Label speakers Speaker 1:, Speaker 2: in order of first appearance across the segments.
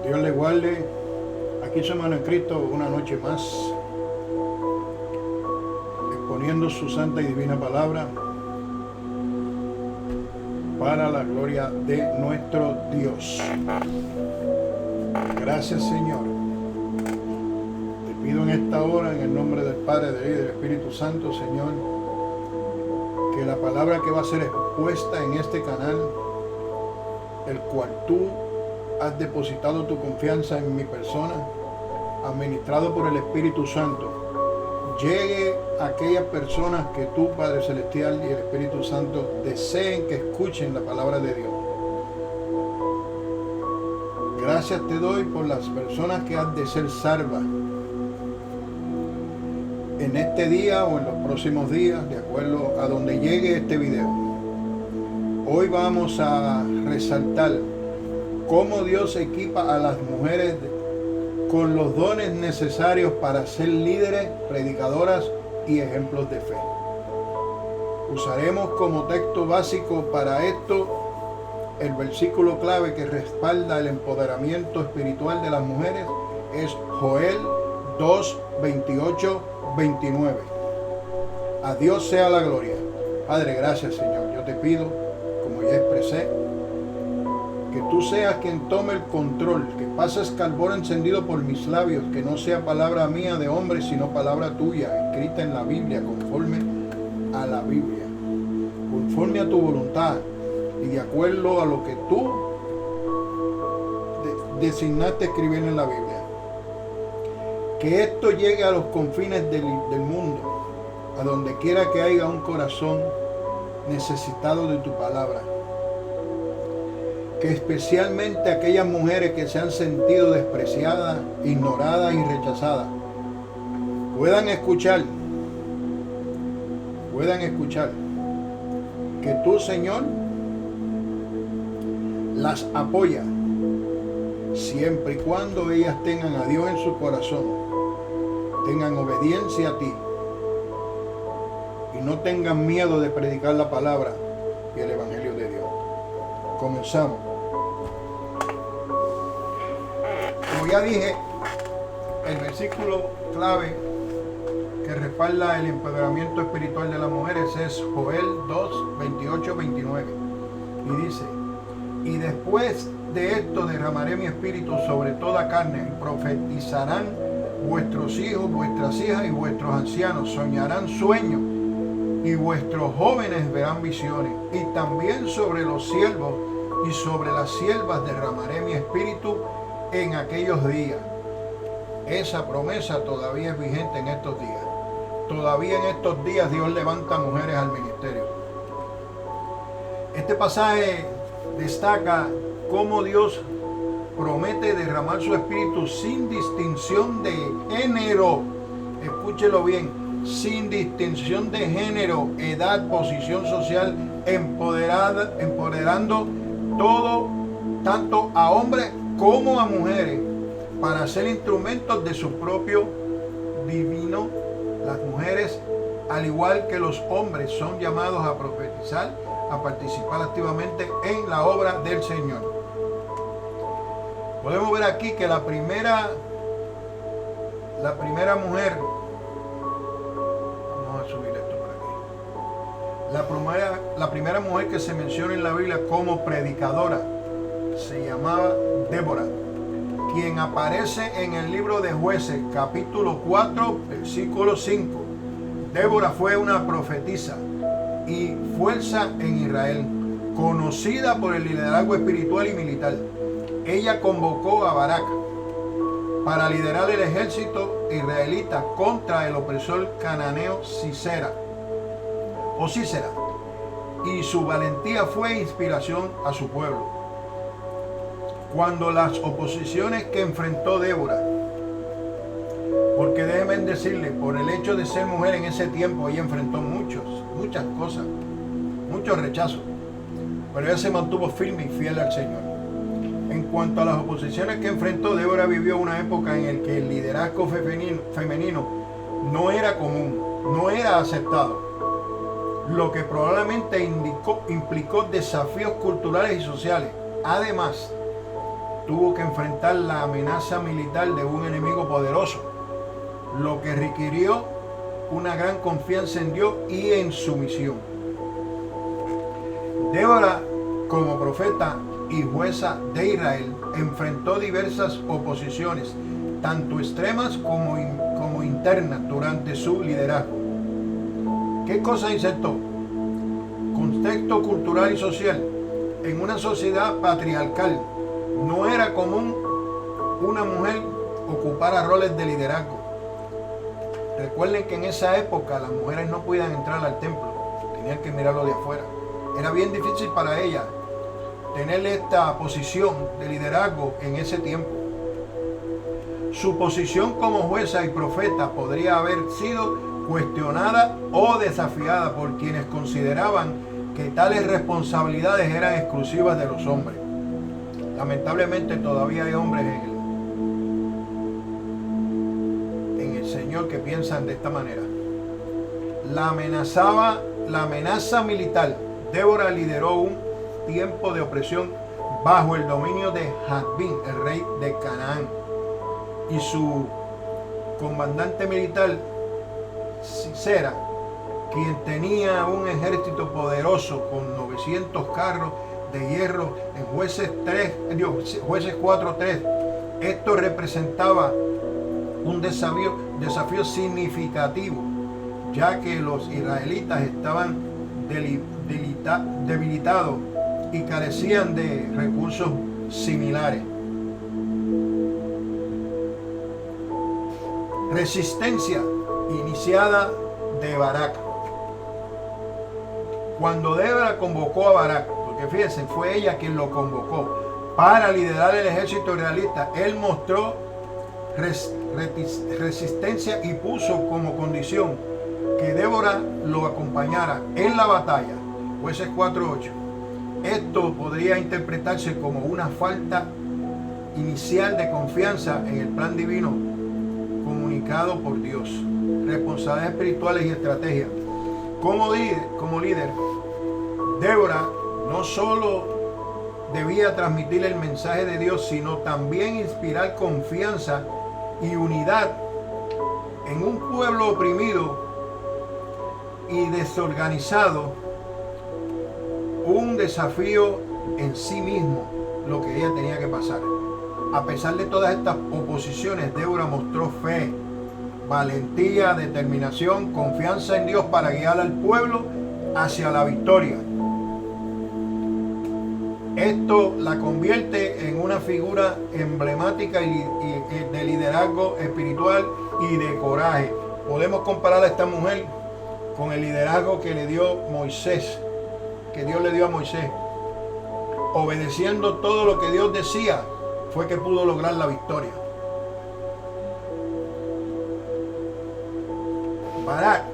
Speaker 1: Dios le guarde. Aquí su hermano en Cristo una noche más, exponiendo su santa y divina palabra para la gloria de nuestro Dios. Gracias, Señor. Te pido en esta hora, en el nombre del Padre, del Hijo y del Espíritu Santo, Señor, que la palabra que va a ser expuesta en este canal, el cual tú has depositado tu confianza en mi persona, administrado por el Espíritu Santo, llegue a aquellas personas que tú, Padre Celestial, y el Espíritu Santo deseen que escuchen la palabra de Dios. Gracias te doy por las personas que han de ser salvas en este día o en los próximos días, de acuerdo a donde llegue este video. Hoy vamos a resaltar cómo Dios equipa a las mujeres con los dones necesarios para ser líderes, predicadoras y ejemplos de fe. Usaremos como texto básico para esto el versículo clave que respalda el empoderamiento espiritual de las mujeres, es Joel 2, 28, 29. A Dios sea la gloria. Padre, gracias, Señor. Yo te pido, como ya expresé, que tú seas quien tome el control, que pases carbón encendido por mis labios, que no sea palabra mía de hombre, sino palabra tuya, escrita en la Biblia, conforme a la Biblia, conforme a tu voluntad y de acuerdo a lo que tú designaste escribir en la Biblia. Que esto llegue a los confines del mundo, a donde quiera que haya un corazón necesitado de tu palabra. Que especialmente aquellas mujeres que se han sentido despreciadas, ignoradas y rechazadas puedan escuchar que tú, Señor, las apoyas siempre y cuando ellas tengan a Dios en su corazón, tengan obediencia a ti y no tengan miedo de predicar la palabra y el Evangelio de Dios. Comenzamos. Como ya dije, el versículo clave que respalda el empoderamiento espiritual de las mujeres es Joel 2, 28, 29. Y dice: y después de esto derramaré mi espíritu sobre toda carne, y profetizarán vuestros hijos, vuestras hijas y vuestros ancianos, soñarán sueños, y vuestros jóvenes verán visiones. Y también sobre los siervos y sobre las siervas derramaré mi espíritu en aquellos días. Esa promesa todavía es vigente en estos días. Todavía en estos días Dios levanta mujeres al ministerio. Este pasaje destaca cómo Dios promete derramar su espíritu sin distinción de género. Escúchelo bien, sin distinción de género, edad, posición social, empoderando todo, tanto a hombres como a mujeres, para ser instrumentos de su propio divino. Las mujeres, al igual que los hombres, son llamados a profetizar, a participar activamente en la obra del Señor. Podemos ver aquí que la primera mujer, vamos a subir esto por aquí, la primera mujer que se menciona en la Biblia como predicadora se llamaba Débora, quien aparece en el libro de Jueces, capítulo 4, versículo 5. Débora fue una profetisa y fuerza en Israel, conocida por el liderazgo espiritual y militar. Ella convocó a Barak para liderar el ejército israelita contra el opresor cananeo Sisera, y su valentía fue inspiración a su pueblo. Cuando las oposiciones que enfrentó Débora, porque déjenme decirle, por el hecho de ser mujer en ese tiempo, ella enfrentó muchas cosas, muchos rechazos, pero ella se mantuvo firme y fiel al Señor. En cuanto a las oposiciones que enfrentó, Débora vivió una época en la que el liderazgo femenino no era común, no era aceptado, lo que probablemente implicó desafíos culturales y sociales. Además, tuvo que enfrentar la amenaza militar de un enemigo poderoso, lo que requirió una gran confianza en Dios y en su misión. Débora, como profeta y jueza de Israel, enfrentó diversas oposiciones, tanto extremas como internas, durante su liderazgo. ¿Qué cosa insertó? Contexto cultural y social. En una sociedad patriarcal no era común una mujer ocupara roles de liderazgo. Recuerden que en esa época las mujeres no podían entrar al templo, tenían que mirarlo de afuera. Era bien difícil para ellas tener esta posición de liderazgo en ese tiempo. Su posición como jueza y profeta podría haber sido cuestionada o desafiada por quienes consideraban que tales responsabilidades eran exclusivas de los hombres. Lamentablemente todavía hay hombres en el Señor que piensan de esta manera. La amenaza militar. Débora lideró un tiempo de opresión bajo el dominio de Jabín, el rey de Canaán, y su comandante militar Sisera, quien tenía un ejército poderoso con 900 carros de hierro. En Jueces 4:3, esto representaba un desafío significativo, ya que los israelitas estaban debilitados y carecían de recursos similares. Resistencia iniciada de Barak. Cuando Débora convocó a Barak, porque fíjense, fue ella quien lo convocó para liderar el ejército israelita, él mostró resistencia y puso como condición que Débora lo acompañara en la batalla. Jueces 4:8. Esto podría interpretarse como una falta inicial de confianza en el plan divino comunicado por Dios. Responsabilidades espirituales y estrategias. Como líder, Débora no solo debía transmitir el mensaje de Dios, sino también inspirar confianza y unidad en un pueblo oprimido y desorganizado. Un desafío en sí mismo lo que ella tenía que pasar. A pesar de todas estas oposiciones, Débora mostró fe, valentía, determinación, confianza en Dios para guiar al pueblo hacia la victoria. Esto la convierte en una figura emblemática y de liderazgo espiritual y de coraje. Podemos comparar a esta mujer con el liderazgo que le dio Moisés, que Dios le dio a Moisés. Obedeciendo todo lo que Dios decía, fue que pudo lograr la victoria. Barak,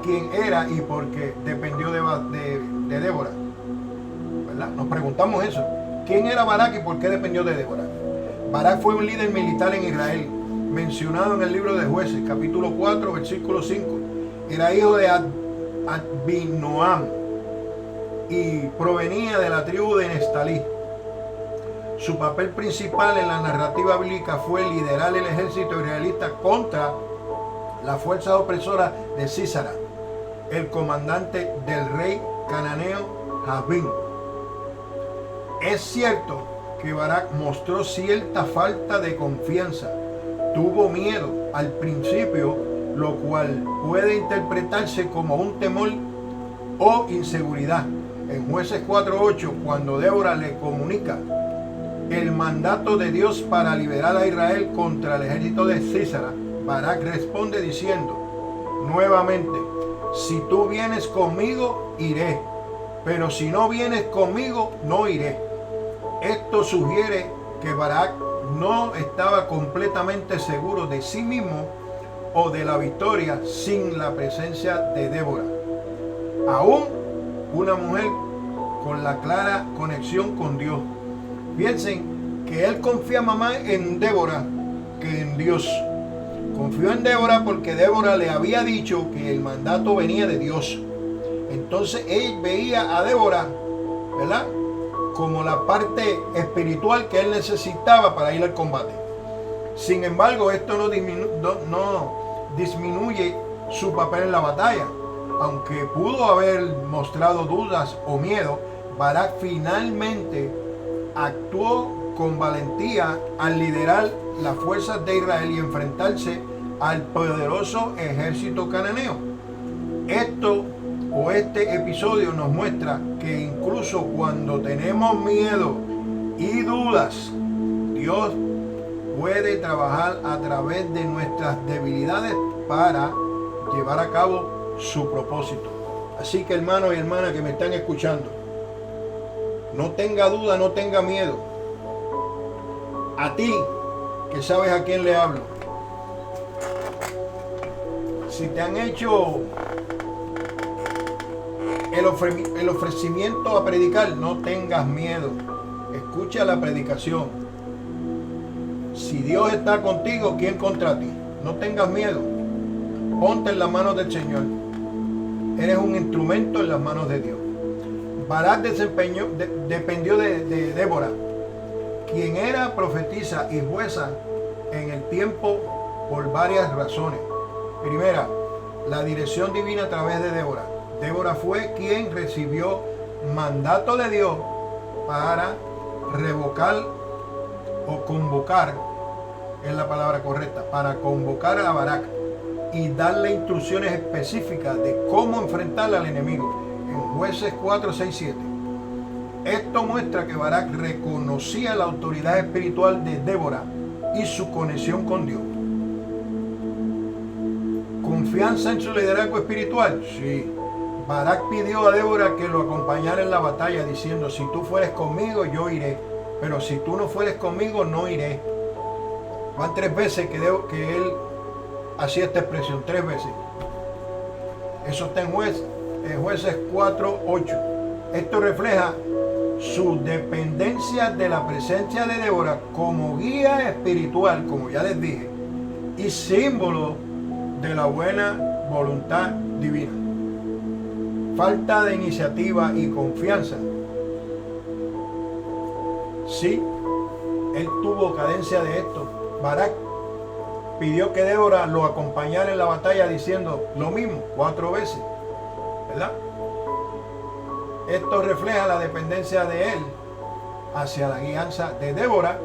Speaker 1: quien era y porque dependió de Débora, ¿verdad? Nos preguntamos eso. ¿Quién era Barak y por qué dependió de Débora? Barak fue un líder militar en Israel, mencionado en el libro de Jueces, capítulo 4, versículo 5. Era hijo de Abinoam y provenía de la tribu de Neftalí. Su papel principal en la narrativa bíblica fue liderar el ejército israelita contra las fuerzas opresoras de Sisera, el comandante del rey cananeo Jabín. Es cierto que Barak mostró cierta falta de confianza, tuvo miedo al principio, lo cual puede interpretarse como un temor o inseguridad. En Jueces 4:8, cuando Débora le comunica el mandato de Dios para liberar a Israel contra el ejército de Sisera, Barak responde diciendo nuevamente: si tú vienes conmigo, iré, pero si no vienes conmigo, no iré. Esto sugiere que Barak no estaba completamente seguro de sí mismo o de la victoria sin la presencia de Débora. Aún una mujer con la clara conexión con Dios. Piensen que él confía más en Débora que en Dios. Confió en Débora porque Débora le había dicho que el mandato venía de Dios. Entonces él veía a Débora, ¿verdad?, como la parte espiritual que él necesitaba para ir al combate. Sin embargo, esto no disminuye su papel en la batalla. Aunque pudo haber mostrado dudas o miedo, Barak finalmente actuó con valentía al liderar las fuerzas de Israel y enfrentarse al poderoso ejército cananeo. Este episodio nos muestra que incluso cuando tenemos miedo y dudas, Dios puede trabajar a través de nuestras debilidades para llevar a cabo su propósito. Así que, hermanos y hermanas que me están escuchando, no tenga duda, no tenga miedo. A ti, que sabes a quién le hablo, si te han hecho el ofrecimiento a predicar, no tengas miedo. Escucha la predicación. Si Dios está contigo, ¿quién contra ti? No tengas miedo. Ponte en las manos del Señor. Eres un instrumento en las manos de Dios. Barak dependió de Débora, quien era profetisa y jueza en el tiempo por varias razones. Primera, la dirección divina a través de Débora. Débora fue quien recibió mandato de Dios para revocar o convocar, es la palabra correcta, para convocar a Barak y darle instrucciones específicas de cómo enfrentar al enemigo. En Jueces 4, 6, 7. Esto muestra que Barak reconocía la autoridad espiritual de Débora y su conexión con Dios. ¿Confianza en su liderazgo espiritual? Sí. Barak pidió a Débora que lo acompañara en la batalla, diciendo: si tú fueres conmigo, yo iré, pero si tú no fueres conmigo, no iré. Van 3 veces que él hacía esta expresión, 3 veces. Eso está en Jueces 4, 8. Esto refleja su dependencia de la presencia de Débora como guía espiritual, como ya les dije, y símbolo de la buena voluntad divina. Falta de iniciativa y confianza. Sí, él tuvo cadencia de esto. Barak pidió que Débora lo acompañara en la batalla, diciendo lo mismo 4 veces, ¿verdad? Esto refleja la dependencia de él hacia la guianza de Débora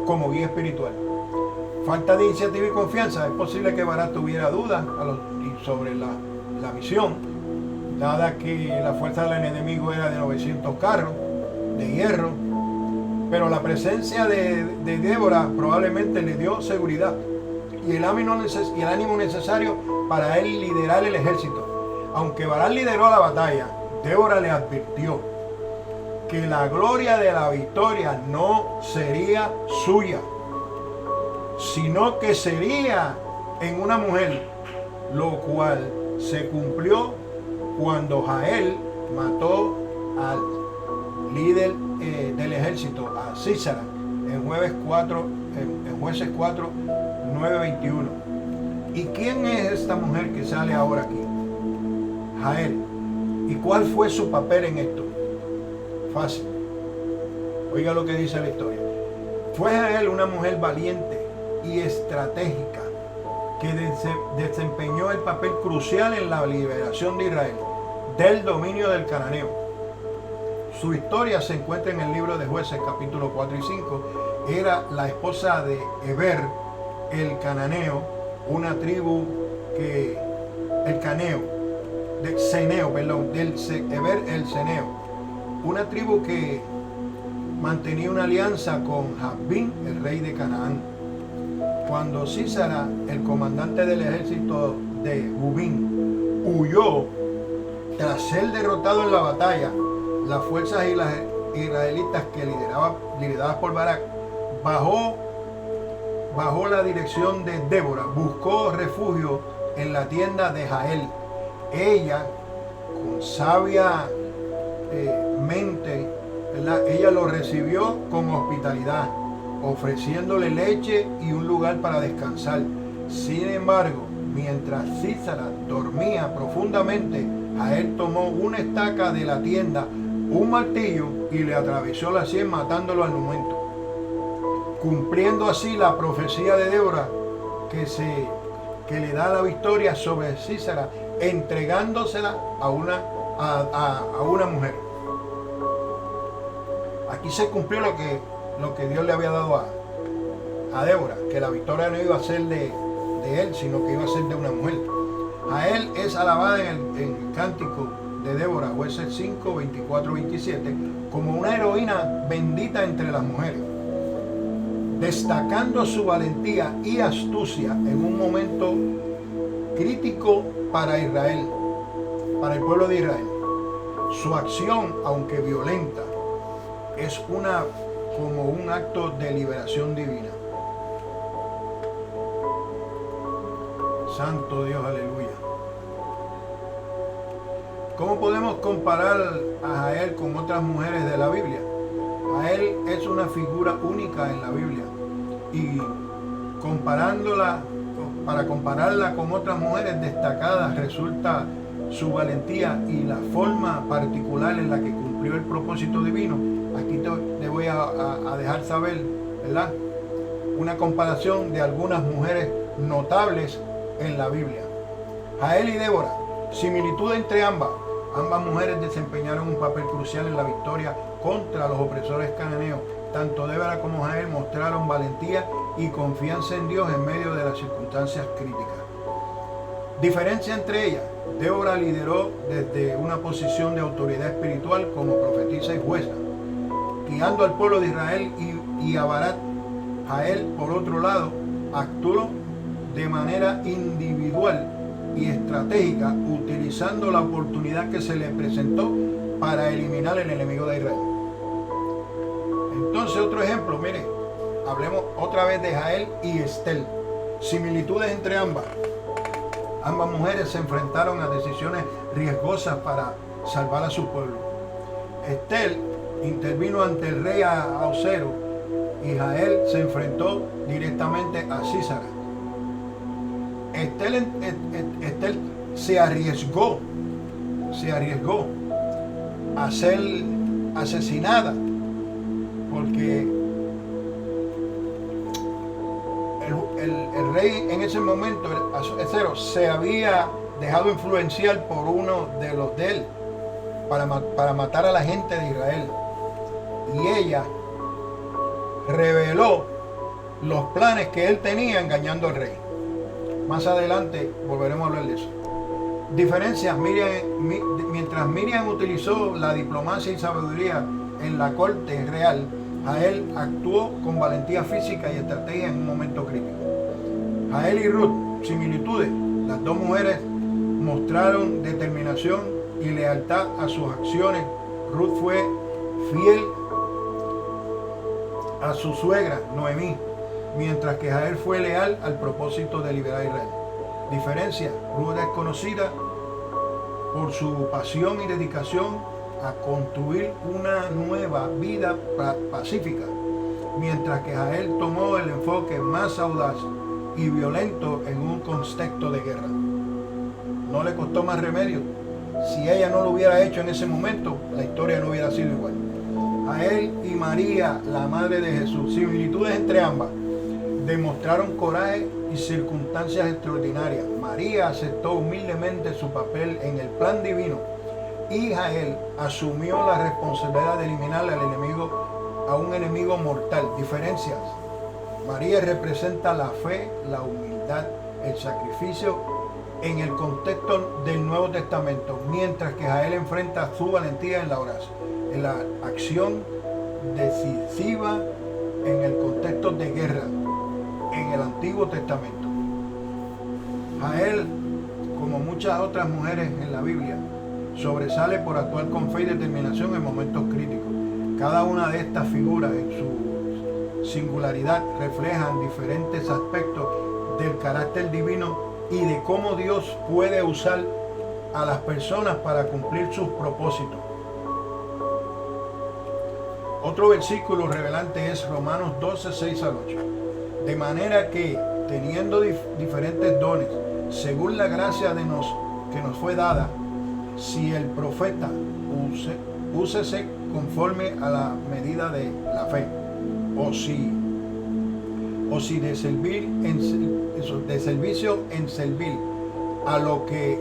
Speaker 1: como guía espiritual. Falta de iniciativa y confianza. Es posible que Barak tuviera dudas sobre la misión, dada que la fuerza del enemigo era de 900 carros de hierro, pero la presencia de Débora probablemente le dio seguridad y el ánimo necesario para él liderar el ejército. Aunque Barak lideró la batalla, Débora le advirtió que la gloria de la victoria no sería suya, sino que sería en una mujer, lo cual se cumplió cuando Jael mató al líder del ejército, a Sísara, en Jueces 4, 9, 21. ¿Y quién es esta mujer que sale ahora aquí? Jael. ¿Y cuál fue su papel en esto? Fácil. Oiga lo que dice la historia. Fue Jael una mujer valiente y estratégica que desempeñó el papel crucial en la liberación de Israel del dominio del cananeo. Su historia se encuentra en el libro de Jueces, capítulo 4 y 5. Era la esposa de Heber, el cananeo, una tribu que, el caneo, del Heber el Ceneo, una tribu que mantenía una alianza con Jabín, el rey de Canaán. Cuando Sísara, el comandante del ejército de Jabín, huyó tras ser derrotado en la batalla, las fuerzas israelitas que lideradas por Barak bajo la dirección de Débora, buscó refugio en la tienda de Jael. Ella, con sabia mente, ¿verdad?, ella lo recibió con hospitalidad, ofreciéndole leche y un lugar para descansar. Sin embargo, mientras Sísara dormía profundamente, Jael tomó una estaca de la tienda, un martillo, y le atravesó la sien, matándolo al momento, cumpliendo así la profecía de Débora que le da la victoria sobre Sísara, entregándosela a una mujer. Aquí se cumplió lo que Dios le había dado a Débora, que la victoria no iba a ser de él, sino que iba a ser de una mujer. Jael es alabada en el cántico de Débora, Jueces 5, 24, 27, como una heroína bendita entre las mujeres, destacando su valentía y astucia en un momento crítico para Israel, para el pueblo de Israel. Su acción, aunque violenta, es como un acto de liberación divina. Santo Dios, aleluya. ¿Cómo podemos comparar a Jael con otras mujeres de la Biblia? Jael es una figura única en la Biblia, y para compararla con otras mujeres destacadas resulta su valentía y la forma particular en la que cumplió el propósito divino. Aquí te voy a dejar saber, ¿verdad?, una comparación de algunas mujeres notables en la Biblia. Jael y Débora, similitud entre ambas mujeres desempeñaron un papel crucial en la victoria contra los opresores cananeos. Tanto Débora como Jael mostraron valentía y confianza en Dios en medio de las circunstancias críticas. Diferencia entre ellas: Débora lideró desde una posición de autoridad espiritual como profetisa y jueza, guiando al pueblo de Israel y a Barak. Jael, por otro lado, actuó de manera individual y estratégica, utilizando la oportunidad que se le presentó para eliminar el enemigo de Israel. Entonces, otro ejemplo, mire, hablemos otra vez de Jael y Estel. Similitudes entre ambas. Ambas mujeres se enfrentaron a decisiones riesgosas para salvar a su pueblo. Estel intervino ante el rey Ahasuero y Jael se enfrentó directamente a Sísara. Estel se arriesgó a ser asesinada porque el rey en ese momento, Ahasuero, se había dejado influenciar por uno de los de él para matar a la gente de Israel, y ella reveló los planes que él tenía engañando al rey. Más adelante volveremos a hablar de eso. Diferencias: mientras Miriam utilizó la diplomacia y sabiduría en la corte real, Jael actuó con valentía física y estrategia en un momento crítico. Jael y Ruth, similitudes: las dos mujeres mostraron determinación y lealtad a sus acciones. Ruth fue fiel a su suegra, Noemí, mientras que Jael fue leal al propósito de liberar a Israel. Diferencia: Ruth es conocida por su pasión y dedicación a construir una nueva vida pacífica, mientras que Jael tomó el enfoque más audaz y violento en un contexto de guerra. No le costó más remedio. Si ella no lo hubiera hecho en ese momento, la historia no hubiera sido igual. Jael y María, la madre de Jesús, similitudes entre ambas, demostraron coraje y circunstancias extraordinarias. María aceptó humildemente su papel en el plan divino, y Jael asumió la responsabilidad de eliminar a un enemigo mortal. Diferencias: María representa la fe, la humildad, el sacrificio en el contexto del Nuevo Testamento, mientras que Jael enfrenta su valentía en la oración, en la acción decisiva en el contexto de guerra en el Antiguo Testamento. Jael, como muchas otras mujeres en la Biblia, sobresale por actuar con fe y determinación en momentos críticos. Cada una de estas figuras, en su singularidad, reflejan diferentes aspectos del carácter divino y de cómo Dios puede usar a las personas para cumplir sus propósitos. Otro versículo revelante es Romanos 12, 6 al 8. De manera que, teniendo diferentes dones, según la gracia que nos fue dada, Si el profeta úsese conforme a la medida de la fe, o si de servicio en servir a lo que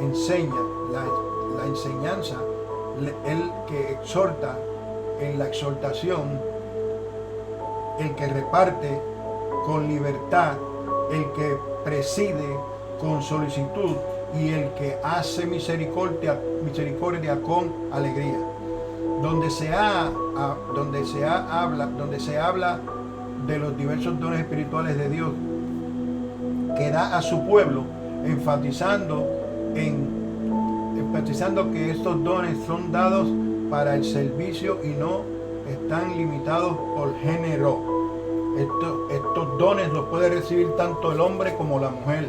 Speaker 1: enseña, la enseñanza, el que exhorta en la exhortación, el que reparte con libertad, el que preside con solicitud y el que hace misericordia con alegría. Donde se habla de los diversos dones espirituales de Dios que da a su pueblo, enfatizando que estos dones son dados para el servicio y no están limitados por género. Estos dones los puede recibir tanto el hombre como la mujer.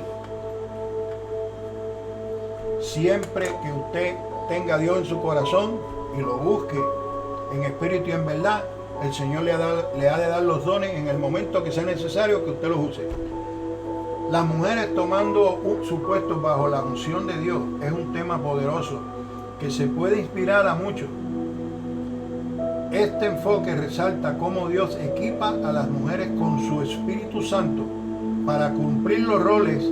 Speaker 1: Siempre que usted tenga a Dios en su corazón y lo busque en espíritu y en verdad, el Señor le ha de dar los dones en el momento que sea necesario que usted los use. Las mujeres tomando su puesto bajo la unción de Dios es un tema poderoso que se puede inspirar a muchos. Este enfoque resalta cómo Dios equipa a las mujeres con su Espíritu Santo para cumplir los roles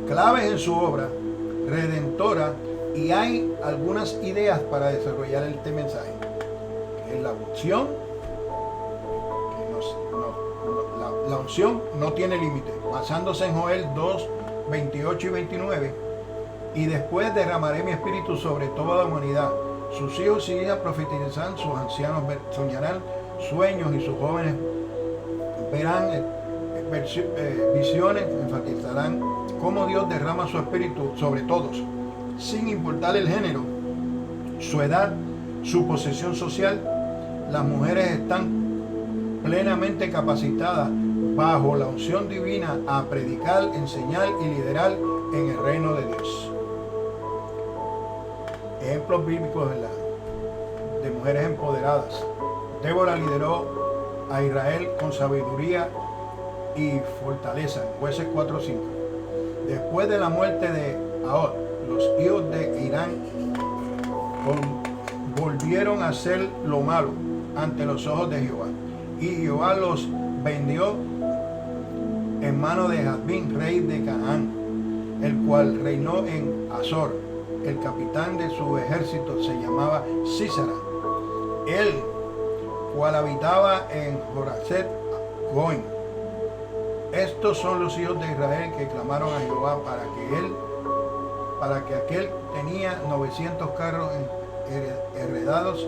Speaker 1: claves en su obra redentora, y hay algunas ideas para desarrollar este mensaje, que es la unción, la unción no tiene límite, basándose en Joel 2, 28 y 29, y después derramaré mi espíritu sobre toda la humanidad. Sus hijos y hijas profetizarán, sus ancianos soñarán sueños y sus jóvenes verán visiones. Enfatizarán cómo Dios derrama su espíritu sobre todos, sin importar el género, su edad, su posición social. Las mujeres están plenamente capacitadas bajo la unción divina a predicar, enseñar y liderar en el reino de Dios. Ejemplos bíblicos de mujeres empoderadas. Débora lideró a Israel con sabiduría y fortaleza, Jueces 4:5. Después de la muerte de Ahod, los hijos de Irán volvieron a hacer lo malo ante los ojos de Jehová, y Jehová los vendió en mano de Jabín, rey de Canaán, el cual reinó en Azor. El capitán de su ejército se llamaba Sísara, él cual habitaba en Joraset Goim. Estos son los hijos de Israel que clamaron a Jehová para que aquel tenía 900 carros heredados,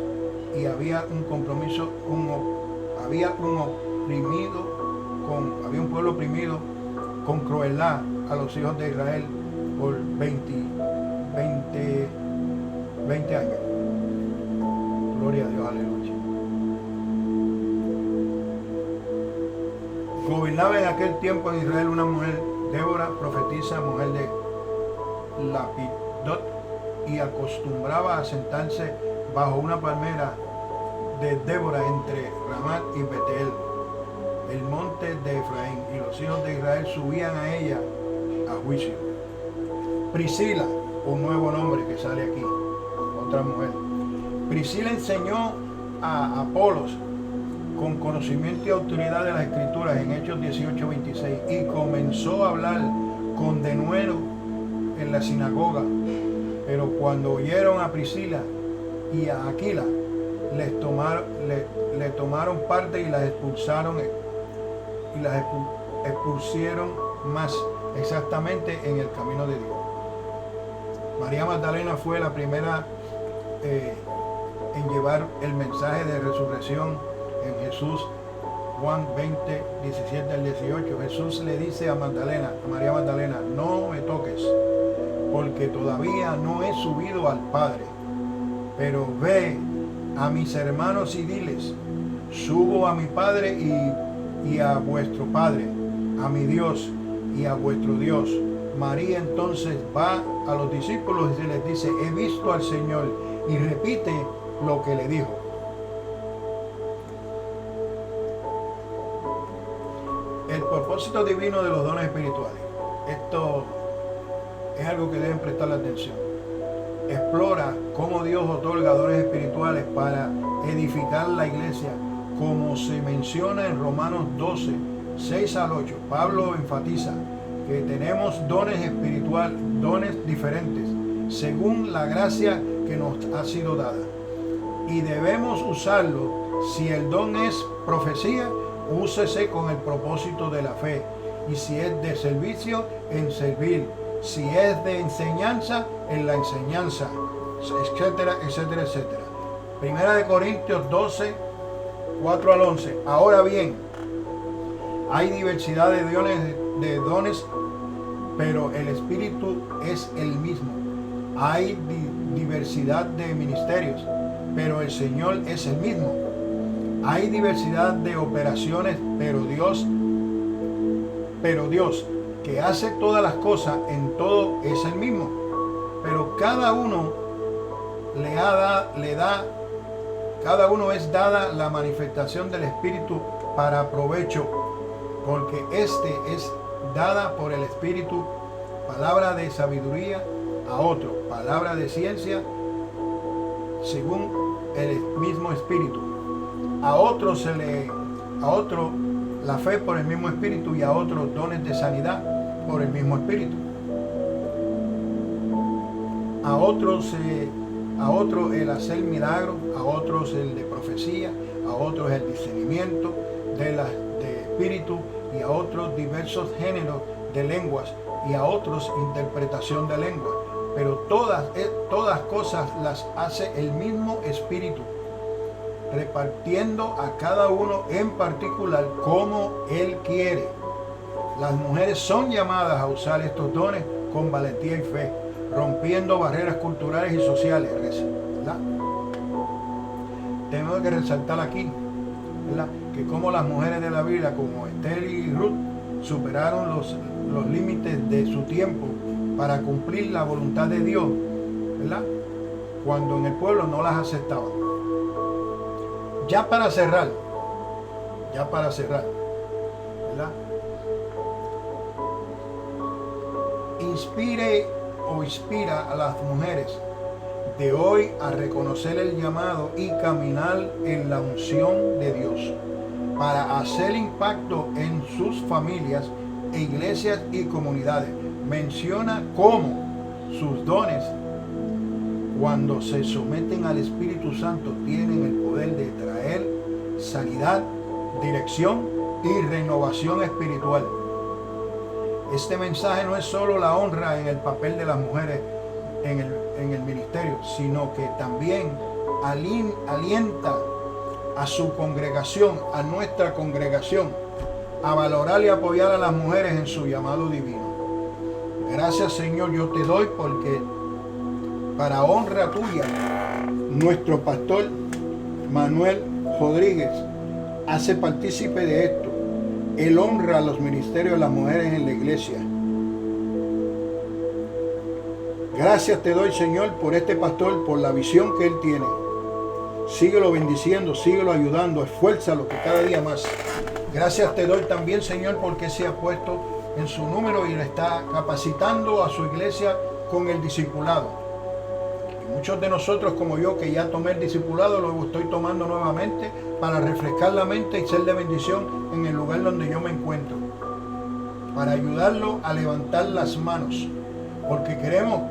Speaker 1: y había un compromiso, había un pueblo oprimido con crueldad a los hijos de Israel por 20 años. Gloria a Dios, aleluya. Gobernaba en aquel tiempo en Israel una mujer, Débora, profetisa, mujer de Lapidot, y acostumbraba a sentarse bajo una palmera de Débora entre Ramat y Betel, el monte de Efraín, y los hijos de Israel subían a ella a juicio. Priscila, un nuevo nombre que sale aquí, otra mujer. Priscila enseñó a Apolos con conocimiento y autoridad de las Escrituras en Hechos 18:26, y comenzó a hablar con denuedo en la sinagoga. Pero cuando oyeron a Priscila y a Aquila, le tomaron parte y las expulsaron, y las expusieron más exactamente en el camino de Dios. María Magdalena fue la primera en llevar el mensaje de resurrección en Jesús. Juan 20, 17 al 18. Jesús le dice a María Magdalena: no me toques, porque todavía no he subido al Padre, pero ve a mis hermanos y diles: subo a mi Padre y a vuestro Padre, a mi Dios y a vuestro Dios. María entonces va a los discípulos y se les dice: he visto al Señor, y repite lo que le dijo. El propósito divino de los dones espirituales. Esto es algo que deben prestarle atención. explora cómo Dios otorga dones espirituales para edificar la iglesia, como se menciona en Romanos 12, 6 al 8. Pablo enfatiza que tenemos dones espirituales, dones diferentes, según la gracia que nos ha sido dada. Y debemos usarlo. Si el don es profecía, úsese con el propósito de la fe. Y si es de servicio, en servir. Si es de enseñanza, en la enseñanza, etcétera, etcétera, etcétera. Primera de Corintios 12, 4 al 11. Ahora bien, hay diversidad de dones, pero el Espíritu es el mismo. Hay diversidad de ministerios, pero el Señor es el mismo. Hay diversidad de operaciones, pero Dios, que hace todas las cosas en todo, es el mismo. Pero cada uno cada uno es dada la manifestación del Espíritu para provecho, porque este es dada por el Espíritu, palabra de sabiduría a otro, palabra de ciencia según el mismo Espíritu. A otro la fe por el mismo Espíritu, y a otros dones de sanidad por el mismo Espíritu. A otros el hacer milagros, a otros el de profecía, a otros el discernimiento de espíritu, y a otros diversos géneros de lenguas, y a otros interpretación de lenguas. Pero todas cosas las hace el mismo Espíritu, repartiendo a cada uno en particular como Él quiere. Las mujeres son llamadas a usar estos dones con valentía y fe, rompiendo barreras culturales y sociales, ¿verdad? Tenemos que resaltar aquí, ¿verdad?, que como las mujeres de la Biblia, como Esther y Ruth, superaron los límites de su tiempo para cumplir la voluntad de Dios, ¿verdad?, cuando en el pueblo no las aceptaban. Ya para cerrar, ¿verdad?, inspira a las mujeres de hoy a reconocer el llamado y caminar en la unción de Dios para hacer impacto en sus familias, iglesias y comunidades. Menciona cómo sus dones, cuando se someten al Espíritu Santo, tienen el poder de traer sanidad, dirección y renovación espiritual. Este mensaje no es solo la honra en el papel de las mujeres en el ministerio, sino que también alienta a su congregación, a nuestra congregación, a valorar y apoyar a las mujeres en su llamado divino. Gracias, Señor, yo te doy, porque para honra tuya, nuestro pastor Manuel Rodríguez hace partícipe de esto. Él honra a los ministerios de las mujeres en la iglesia. Gracias te doy, Señor, por este pastor, por la visión que él tiene. Síguelo bendiciendo, síguelo ayudando, esfuérzalo que cada día más. Gracias te doy también, Señor, porque se ha puesto en su número y le está capacitando a su iglesia con el discipulado. Y muchos de nosotros, como yo, que ya tomé el discipulado, lo estoy tomando nuevamente para refrescar la mente y ser de bendición en el lugar donde yo me encuentro, para ayudarlo a levantar las manos, porque debemos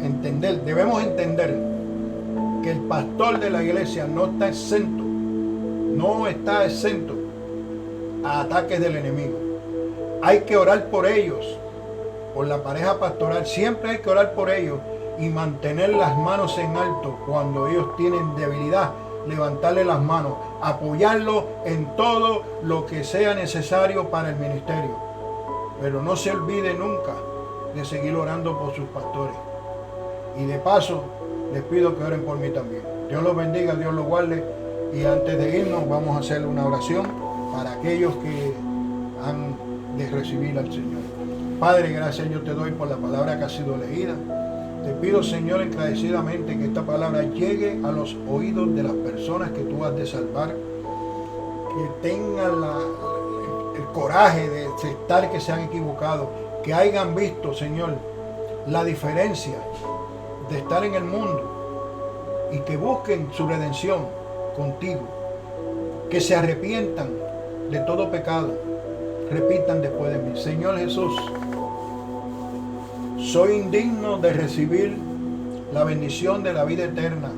Speaker 1: entender que el pastor de la iglesia no está exento a ataques del enemigo. Hay que orar por ellos, por la pareja pastoral, siempre hay que orar por ellos y mantener las manos en alto. Cuando ellos tienen debilidad, levantarle las manos, apoyarlo en todo lo que sea necesario para el ministerio. Pero no se olvide nunca de seguir orando por sus pastores. Y de paso, les pido que oren por mí también. Dios los bendiga, Dios los guarde. Y antes de irnos, vamos a hacer una oración para aquellos que han de recibir al Señor. Padre, gracias yo te doy por la palabra que ha sido leída. Te pido, Señor, encarecidamente que esta palabra llegue a los oídos de las personas que tú has de salvar, que tengan el coraje de aceptar que se han equivocado, que hayan visto, Señor, la diferencia de estar en el mundo y que busquen su redención contigo, que se arrepientan de todo pecado, repitan después de mí: Señor Jesús, soy indigno de recibir la bendición de la vida eterna,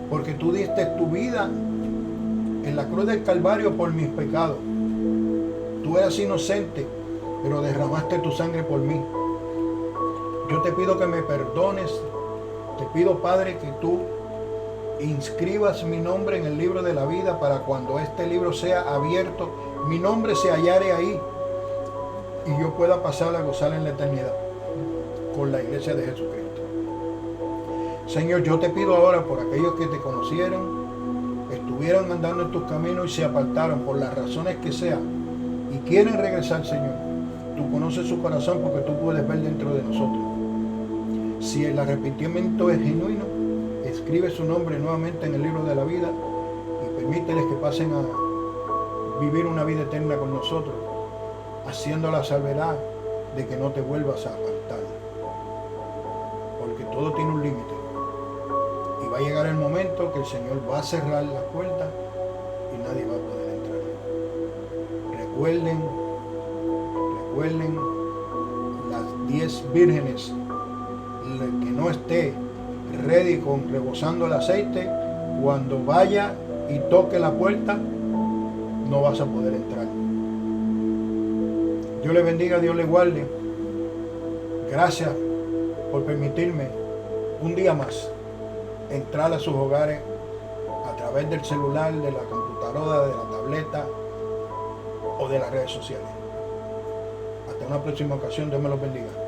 Speaker 1: porque tú diste tu vida en la cruz del Calvario por mis pecados. Tú eras inocente, pero derramaste tu sangre por mí. Yo te pido que me perdones. Te pido, Padre, que tú inscribas mi nombre en el libro de la vida, para cuando este libro sea abierto, mi nombre se hallare ahí y yo pueda pasar a gozar en la eternidad con la iglesia de Jesucristo. Señor, yo te pido ahora por aquellos que te conocieron, estuvieron andando en tus caminos y se apartaron por las razones que sean y quieren regresar, Señor. Tú conoces su corazón, porque tú puedes ver dentro de nosotros. Si el arrepentimiento es genuino, escribe su nombre nuevamente en el libro de la vida y permíteles que pasen a vivir una vida eterna con nosotros, haciendo la salvedad de que no te vuelvas a apartar, porque todo tiene un límite y va a llegar el momento que el Señor va a cerrar la puerta y nadie va a poder entrar. Recuerden las 10 vírgenes. El que no esté ready con rebosando el aceite, cuando vaya y toque la puerta, no vas a poder entrar. Dios le bendiga, Dios le guarde. Gracias por permitirme un día más entrar a sus hogares a través del celular, de la computadora, de la tableta o de las redes sociales. Hasta una próxima ocasión. Dios me los bendiga.